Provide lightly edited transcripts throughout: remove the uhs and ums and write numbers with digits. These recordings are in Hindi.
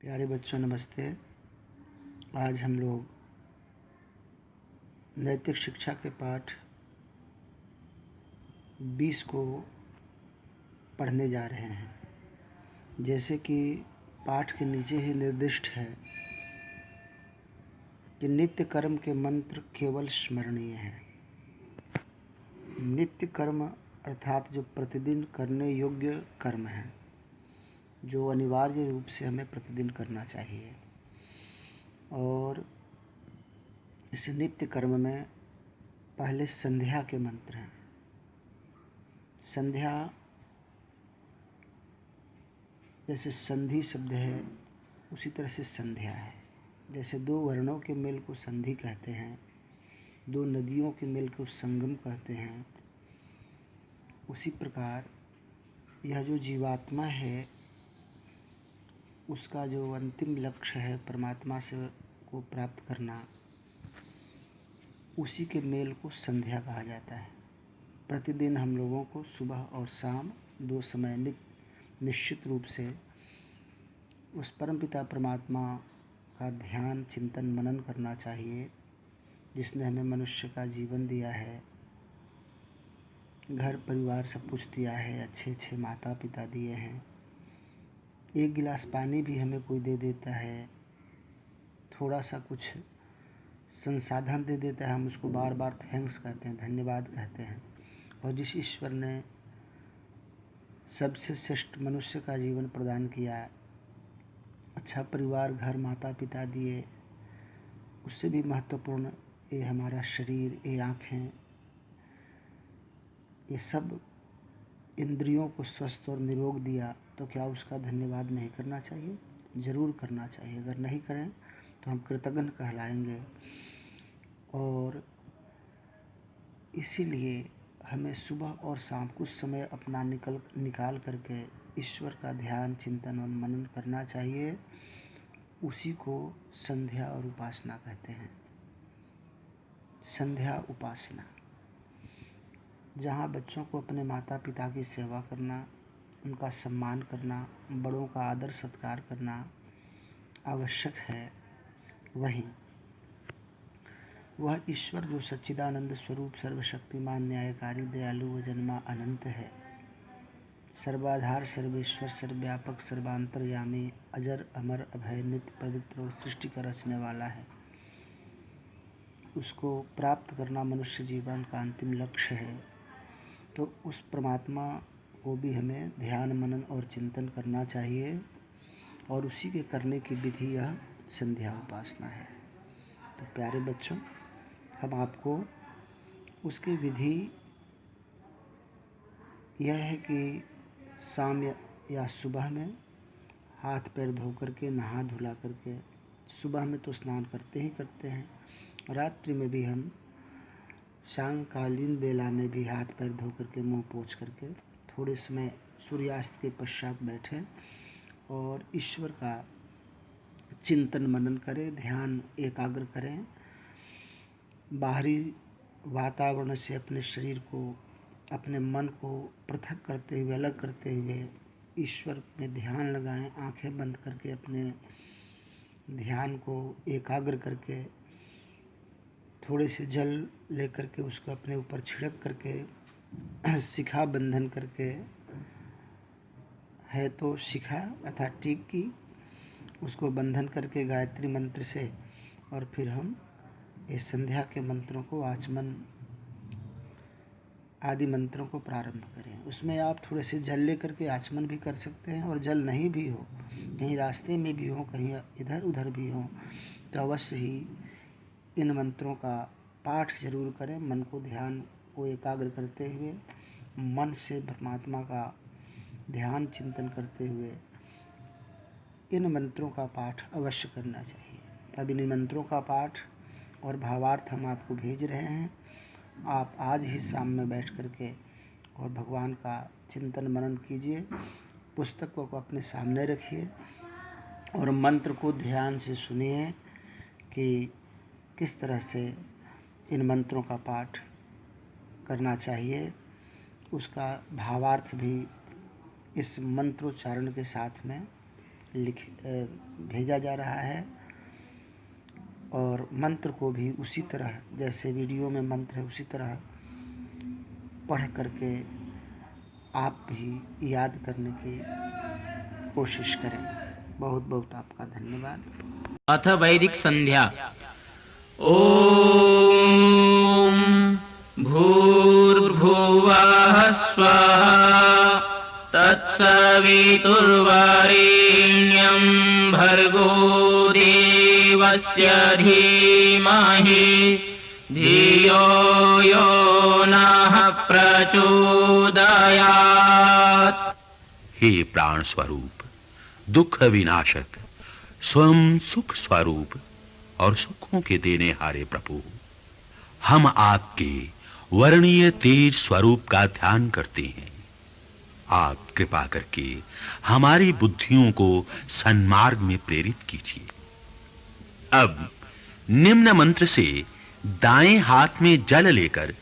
प्यारे बच्चों नमस्ते। आज हम लोग नैतिक शिक्षा के पाठ 20 को पढ़ने जा रहे हैं। जैसे कि पाठ के नीचे ही निर्दिष्ट है कि नित्य कर्म के मंत्र केवल स्मरणीय हैं। नित्य कर्म अर्थात जो प्रतिदिन करने योग्य कर्म है, जो अनिवार्य रूप से हमें प्रतिदिन करना चाहिए। और इस नित्य कर्म में पहले संध्या के मंत्र हैं। संध्या जैसे संधि शब्द है, उसी तरह से संध्या है। जैसे दो वर्णों के मेल को संधि कहते हैं, दो नदियों के मेल को संगम कहते हैं, उसी प्रकार यह जो जीवात्मा है उसका जो अंतिम लक्ष्य है परमात्मा से को प्राप्त करना, उसी के मेल को संध्या कहा जाता है। प्रतिदिन हम लोगों को सुबह और शाम दो समय निश्चित रूप से उस परमपिता परमात्मा का ध्यान चिंतन मनन करना चाहिए, जिसने हमें मनुष्य का जीवन दिया है, घर परिवार सब कुछ दिया है, अच्छे अच्छे माता पिता दिए हैं, एक गिलास पानी भी हमें कोई दे देता है, थोड़ा सा कुछ संसाधन दे देता है, हम उसको बार बार थैंक्स कहते हैं, धन्यवाद कहते हैं। और जिस ईश्वर ने सबसे श्रेष्ठ मनुष्य का जीवन प्रदान किया, अच्छा परिवार घर माता पिता दिए, उससे भी महत्वपूर्ण ये हमारा शरीर, ये आँखें, ये सब इंद्रियों को स्वस्थ और निरोग दिया, तो क्या उसका धन्यवाद नहीं करना चाहिए? ज़रूर करना चाहिए। अगर नहीं करें तो हम कृतज्ञ कहलाएंगे। और इसीलिए हमें सुबह और शाम कुछ समय अपना निकाल करके ईश्वर का ध्यान चिंतन और मनन करना चाहिए। उसी को संध्या और उपासना कहते हैं। संध्या उपासना, जहाँ बच्चों को अपने माता पिता की सेवा करना, उनका सम्मान करना, बड़ों का आदर सत्कार करना आवश्यक है, वहीं वह ईश्वर जो सच्चिदानंद स्वरूप सर्वशक्तिमान न्यायकारी दयालु व जन्मा अनंत है, सर्वाधार सर्वेश्वर सर्वव्यापक सर्वांतर्यामी अजर अमर अभय नित्य पवित्र और सृष्टि का रचने वाला है, उसको प्राप्त करना मनुष्य जीवन का अंतिम लक्ष्य है। तो उस परमात्मा को भी हमें ध्यान मनन और चिंतन करना चाहिए, और उसी के करने की विधि यह संध्या उपासना है। तो प्यारे बच्चों, हम आपको उसकी विधि यह है कि शाम या सुबह में हाथ पैर धो करके नहा धुला करके, सुबह में तो स्नान करते ही करते हैं, रात्रि में भी हम सायंकालीन बेला में भी हाथ पैर धो करके मुंह पोंछ करके थोड़े समय सूर्यास्त के पश्चात बैठें और ईश्वर का चिंतन मनन करें, ध्यान एकाग्र करें। बाहरी वातावरण से अपने शरीर को, अपने मन को पृथक करते हुए, अलग करते हुए ईश्वर में ध्यान लगाएं। आंखें बंद करके अपने ध्यान को एकाग्र करके थोड़े से जल लेकर के उसको अपने ऊपर छिड़क करके शिखा बंधन करके, है तो शिखा अर्थात टीक की, उसको बंधन करके गायत्री मंत्र से, और फिर हम इस संध्या के मंत्रों को, आचमन आदि मंत्रों को प्रारंभ करें। उसमें आप थोड़े से जल लेकर के आचमन भी कर सकते हैं, और जल नहीं भी हो, कहीं रास्ते में भी हो, कहीं इधर उधर भी हो, तो अवश्य ही इन मंत्रों का पाठ जरूर करें। मन को, ध्यान को एकाग्र करते हुए, मन से परमात्मा का ध्यान चिंतन करते हुए इन मंत्रों का पाठ अवश्य करना चाहिए। अब इन मंत्रों का पाठ और भावार्थ हम आपको भेज रहे हैं। आप आज ही शाम में बैठ करके और भगवान का चिंतन मनन कीजिए, पुस्तकों को अपने सामने रखिए और मंत्र को ध्यान से सुनिए कि किस तरह से इन मंत्रों का पाठ करना चाहिए। उसका भावार्थ भी इस मंत्रोच्चारण के साथ में भेजा जा रहा है। और मंत्र को भी उसी तरह, जैसे वीडियो में मंत्र है, उसी तरह पढ़ करके आप भी याद करने की कोशिश करें। बहुत बहुत आपका धन्यवाद। अथ वैदिक संध्या। ओम भूर्भुवः स्वः तत्सवितुर्वरेण्यं भर्गो देवस्य धीमहि धियो यो नः प्रचोदयात्। हे प्राण स्वरूप, दुख विनाशक, स्वयं सुख स्वरूप और सुखों के देने हारे प्रभु, हम आपके वर्णीय तेज स्वरूप का ध्यान करते हैं। आप कृपा करके हमारी बुद्धियों को सन्मार्ग में प्रेरित कीजिए। अब निम्न मंत्र से दाएं हाथ में जल लेकर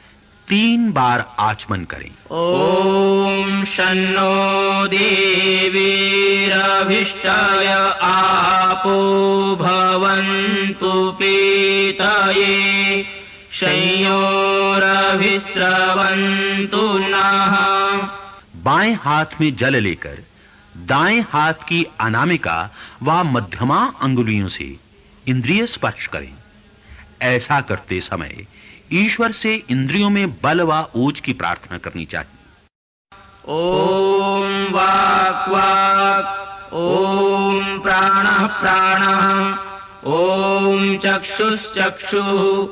3 बार आचमन करें। ओम शन्नो देवीरभिष्टाय आपो भवन्तु पीतये संयोरभिस्रवन्तु नः। बाएं हाथ में जल लेकर दाएं हाथ की अनामिका व मध्यमा अंगुलियों से इंद्रिय स्पर्श करें। ऐसा करते समय ईश्वर से इंद्रियों में बल व ओज की प्रार्थना करनी चाहिए। ओम वाक् वाक्, ओम प्राणः प्राणः, ओम चक्षुश्चक्षुः,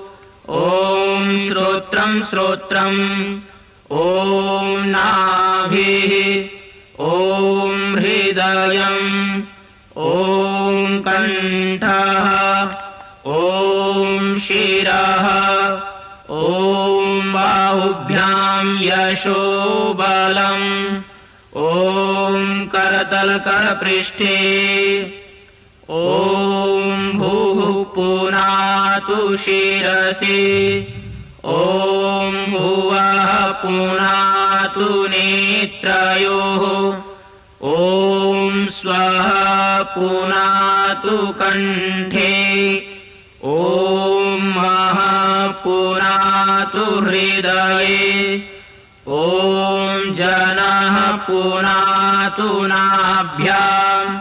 ओम श्रोत्रं श्रोत्रम्, ओम नाभिः, ओम हृदयम्, ओम कण्ठः, ओम शिरः, ओम बाहुभ्यां यशो बलम्, ओम करतल करपृष्ठे, ओम भूः पुनातु शिरसि, ओम भुवः पुनातु नेत्रयोः, ओम स्वः पुनातु कण्ठे, ओम पुनातु हृदये, ओम जनः पुनातु नाभ्याम्,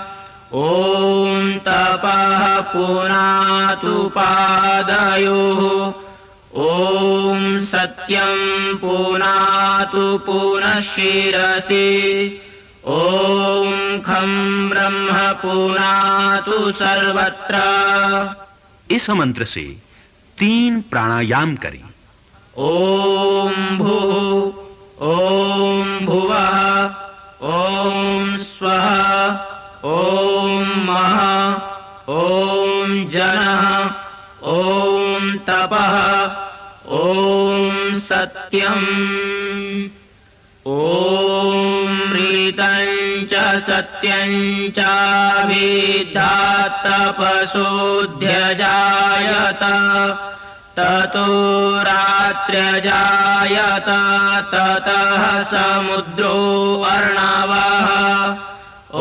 ओम तपः पुनातु पादयोः, ओम सत्यं पुनातु पुनः शिरसि, ओम खं ब्रह्म पुनातु सर्वत्र। इस मंत्र से 3 प्राणायाम करें। ओम भूः, ओम भुवः, ओम स्वः, ओम महः, ओम जनः, ओम तपः, ओम सत्यम्, ओम ऋतं च सत्यं च विद्धात् तपसोऽध्यजायत, ततो रात्र्यजायत, ततः समुद्रो अर्णवः,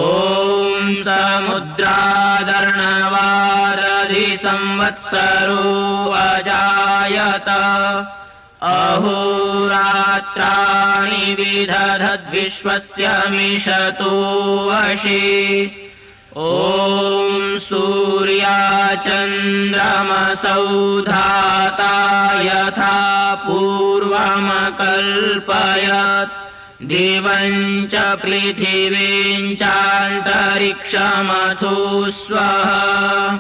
ओम समुद्रादर्णवादधि संवत्सरो अजायत, अहोरात्राणि विदधद्विश्वस्य मिषतो वशे, ओम सूर्याचन्द्रमसौ धाता यथा पूर्वमकल्पयत्, दिवं च पृथिवीं चान्तरिक्षमथो स्वः।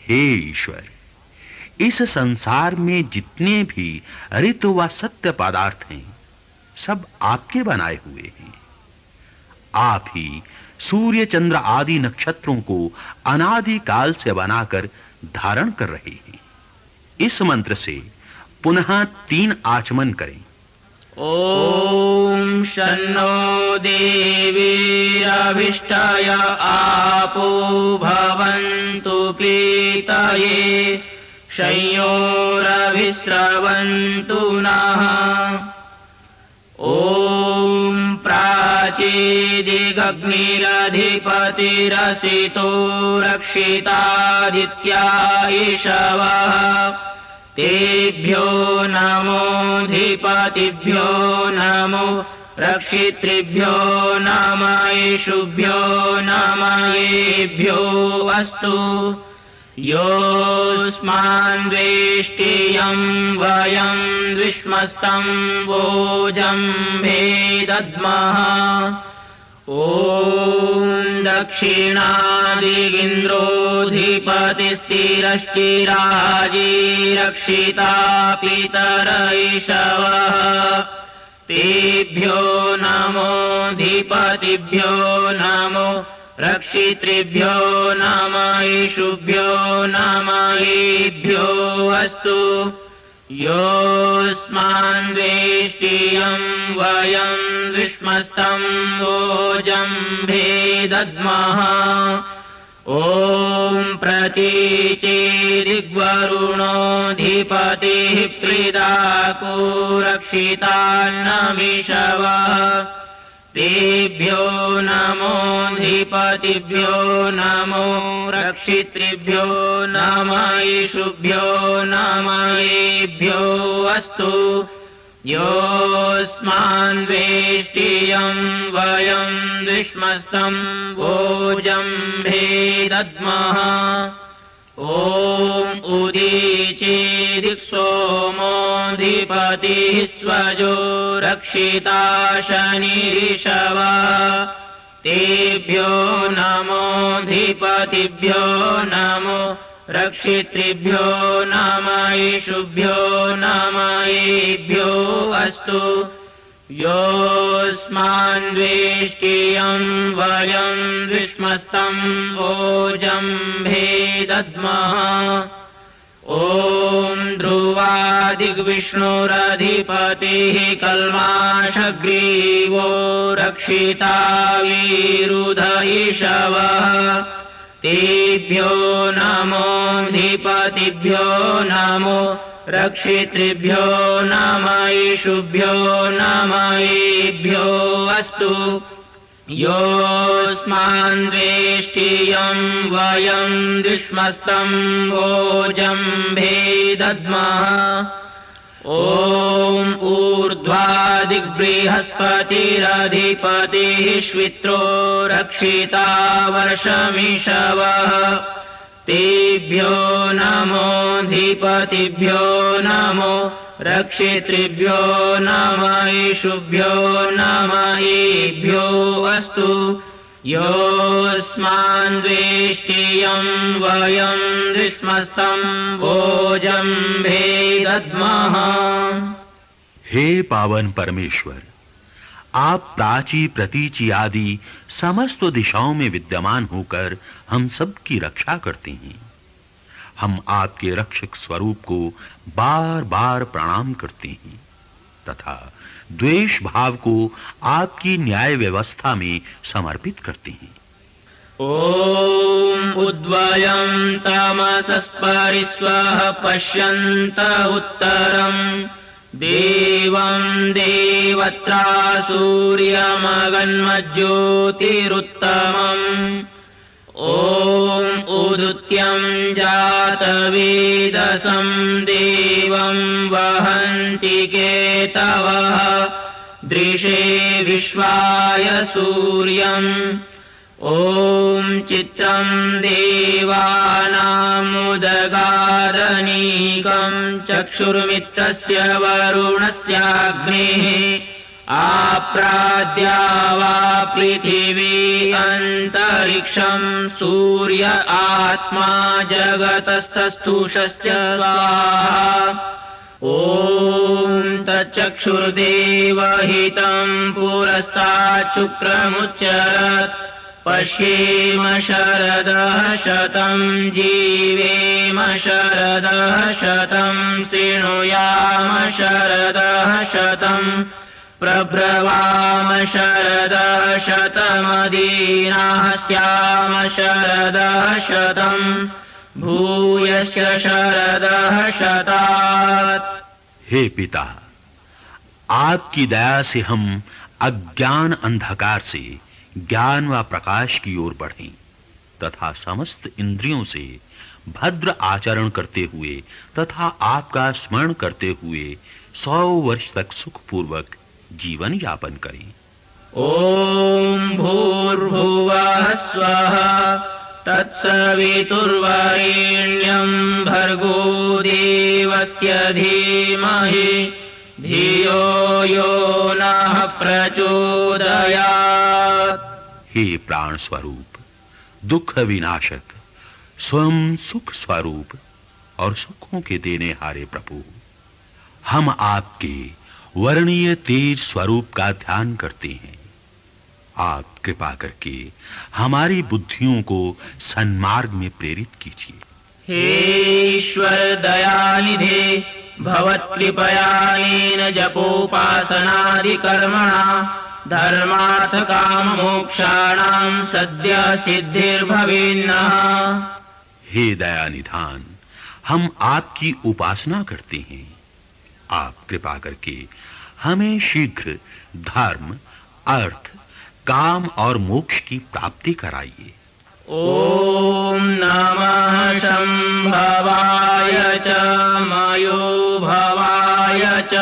हे ईश्वर, इस संसार में जितने भी ऋतु व सत्य पदार्थ हैं, सब आपके बनाए हुए हैं। आप ही सूर्य चंद्र आदि नक्षत्रों को अनादि काल से बनाकर धारण कर रहे हैं। इस मंत्र से पुनः 3 आचमन करें। ओम शन्नो देवीरभिष्टाय आपो भवन्तु पीतये संयोरभिस्रवन्तु नः। ओम प्राची चेदिगग्निरधिपतिरसितो रक्षितादित्या ईशवः तेभ्यो नमोऽधिपतिभ्यो नमो रक्षितृभ्यो नम ईशुभ्यो नम येभ्यो अस्तु योऽस्मान् वेष्टियं वयं विश्मस्तं वोजम्भे दद्मः ॐ दक्षिणादिगिन्द्रोऽधिपतिस्थिरश्चिराजी रक्षिता पितर ईशवः तेभ्यो नमोऽधिपतिभ्यो नमो रक्षितृभ्यो नम ईशुभ्यो नम येभ्यो अस्तु योऽस्मान् वेष्टियं वयं विश्मस्तं वोजम्भे दद्मः ॐ प्रतीचेदिग्वरुणोऽधिपतिः प्रीदाको रक्षितान्नमिषवः तेभ्यो नमोऽधिपतिभ्यो नमो रक्षितृभ्यो नम ईशुभ्यो नम येभ्यो अस्तु योऽस्मान् वेष्टियं वयं विश्मस्तं वोजम्भे दद्मः ॐ उदीचेदिक्सोमोऽधिपतिः स्वजो रक्षिता शनिरिषवः तेभ्यो नमोऽधिपतिभ्यो नमो रक्षितृभ्यो नम ईशुभ्यो नम येभ्यो अस्तु योऽस्मान् वेष्टियं वयं विश्मस्तं वोजम्भे दद्मः ॐ ध्रुवादिग्विष्णुरधिपतिः कल्माषग्रीवो रक्षिता विरुध ईशवः तेभ्यो नमोऽधिपतिभ्यो नमो रक्षितृभ्यो नम ईशुभ्यो नम येभ्यो अस्तु योऽस्मान् वेष्टियं वयं विश्मस्तं वोजम्भे दद्मः ॐ ऊर्ध्वादिग्बृहस्पतिरधिपतिः श्वित्रो रक्षिता वर्षमिषवः तेभ्यो नमोऽधिपतिभ्यो नमो रक्षितृभ्यो नम ईशुभ्यो नम येभ्यो अस्तु योऽस्मान् वेष्टियं वयं विश्मस्तं वोजम्भे दद्मः। हे पावन परमेश्वर, आप प्राची प्रतीची आदि समस्त दिशाओं में विद्यमान होकर हम सब की रक्षा करते हैं। हम आपके रक्षक स्वरूप को बार-बार प्रणाम करते हैं तथा द्वेष भाव को आपकी न्याय व्यवस्था में समर्पित करते हैं। ॐ उद्वयं तमसस्परिस्वः पश्यन्त उत्तरं देवं देवत्रा सूर्यमगन्मज्योतिरुत्तमम् ॐ उदुत्यं जातवेदसं देवं वहन्ति केतवः दृशे विश्वाय सूर्यम् ॐ चित्रं देवानामुदगादनीकं चक्षुर्मित्रस्य वरुणस्याग्नेः आप्राद्या वा पृथिवी अन्तरिक्षं सूर्य आत्मा जगतस्तस्थुषश्च स्वाहा ॐ तच्चक्षुर्देवहितं पुरस्तात् शुक्रमुच्चरत् पश्येम शरदः शतं जीवेम शरदः शतं शृणुयाम शरदः शतं प्रब्रवाम शरदः शतमदीनाः स्याम शरदः शतं भूयश्च शरदः शतात्। हे पिता, आपकी दया से हम अज्ञान अंधकार से ज्ञान व प्रकाश की ओर बढ़ें तथा समस्त इंद्रियों से भद्र आचरण करते हुए तथा आपका स्मरण करते हुए 100 वर्ष तक सुखपूर्वक जीवन यापन करें। ओम भूर्भुवः स्वः तत्सवितुर्वरेण्यं भर्गो देवस्य धीमहि धियो यो नः प्रचोदयात्। हे प्राण स्वरूप, दुख विनाशक, स्वयं सुख स्वरूप और सुखों के देने हारे प्रभु, हम आपके वर्णीय तेज स्वरूप का ध्यान करते हैं। आप कृपा करके हमारी बुद्धियों को सन्मार्ग में प्रेरित कीजिए। हे ईश्वर दयानिधे, भवत्कृपयानेन जपोपासनादि कर्मणा धर्मार्थ काम मोक्षाणां सद्य सिद्धिर्भवेन्नः। हे दयानिधान, हम आपकी उपासना करते हैं। आप कृपा करके हमें शीघ्र धर्म, अर्थ, काम और मोक्ष की प्राप्ति कराइए। ओम नमः शंभवाय च मयो भवाय च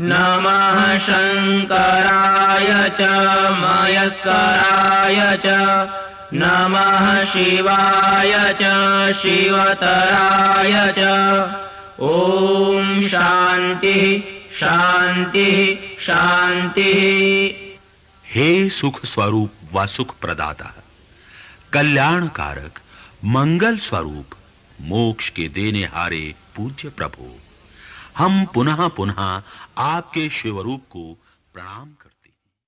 नमः शंकराय च मयस्कराय च नमः शिवाय च शिवतराय च। ओम शांति शांति शांति। हे सुख स्वरूप व सुख प्रदाता, कल्याणकारक, मंगल स्वरूप, मोक्ष के देने हारे पूज्य प्रभु, हम पुनः पुनः आपके शिवरूप को प्रणाम करते हैं।